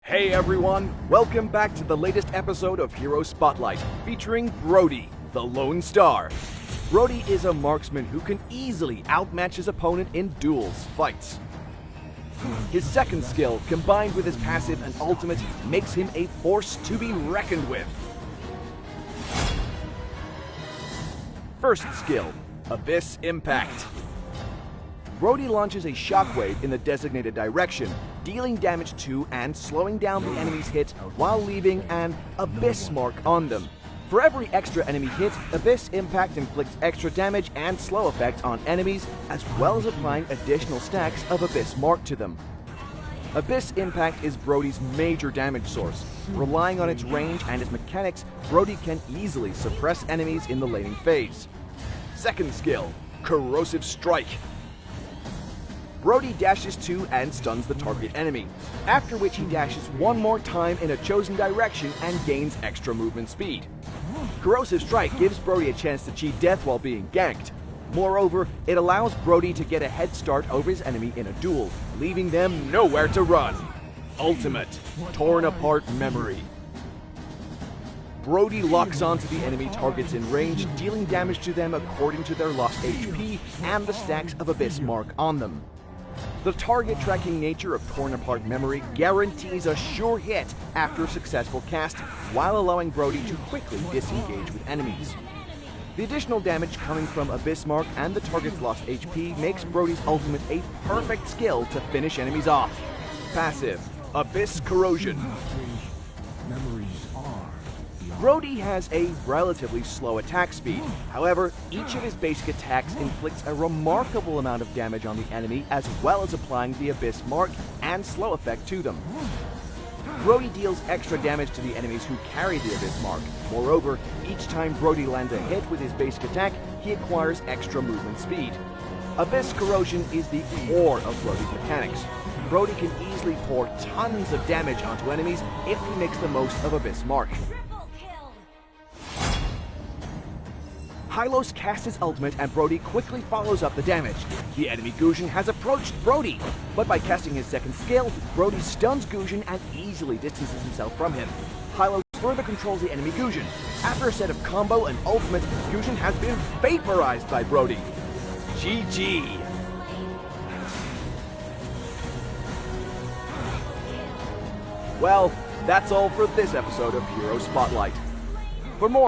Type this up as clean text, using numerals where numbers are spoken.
Hey everyone, welcome back to the latest episode of Hero Spotlight, featuring Brody, the Lone Star. Brody is a marksman who can easily outmatch his opponent in duels, fights. His second skill, combined with his passive and ultimate, makes him a force to be reckoned with. First skill, Abyss Impact. Brody launches a shockwave in the designated direction, dealing damage to and slowing down the enemy's hit while leaving an Abyss mark on them. For every extra enemy hit, Abyss Impact inflicts extra damage and slow effect on enemies, as well as applying additional stacks of Abyss mark to them. Abyss Impact is Brody's major damage source. Relying on its range and its mechanics, Brody can easily suppress enemies in the laning phase. Second skill, Corrosive Strike. Brody dashes to and stuns the target enemy, after which he dashes one more time in a chosen direction and gains extra movement speed. Corrosive Strike gives Brody a chance to cheat death while being ganked. Moreover, it allows Brody to get a head start over his enemy in a duel, leaving them nowhere to run. Ultimate, Torn Apart Memory. Brody locks onto the enemy targets in range, dealing damage to them according to their lost HP and the stacks of Abyss mark on them. The target tracking nature of Torn Apart Memory guarantees a sure hit after a successful cast, while allowing Brody to quickly disengage with enemies. The additional damage coming from Abyss Mark and the target's lost HP makes Brody's ultimate a perfect skill to finish enemies off. Passive, Abyss Corrosion. Brody has a relatively slow attack speed. However, each of his basic attacks inflicts a remarkable amount of damage on the enemy, as well as applying the Abyss Mark and slow effect to them. Brody deals extra damage to the enemies who carry the Abyss Mark. Moreover, each time Brody lands a hit with his basic attack, he acquires extra movement speed. Abyss Corrosion is the core of Brody's mechanics. Brody can easily pour tons of damage onto enemies if he makes the most of Abyss Mark. Hylos casts his ultimate and Brody quickly follows up the damage. The enemy Gujin has approached Brody, but by casting his second skill, Brody stuns Gujin and easily distances himself from him. Hylos further controls the enemy Gujin. After a set of combo and ultimate, Gujin has been vaporized by Brody. GG. Well, that's all for this episode of Hero Spotlight. For more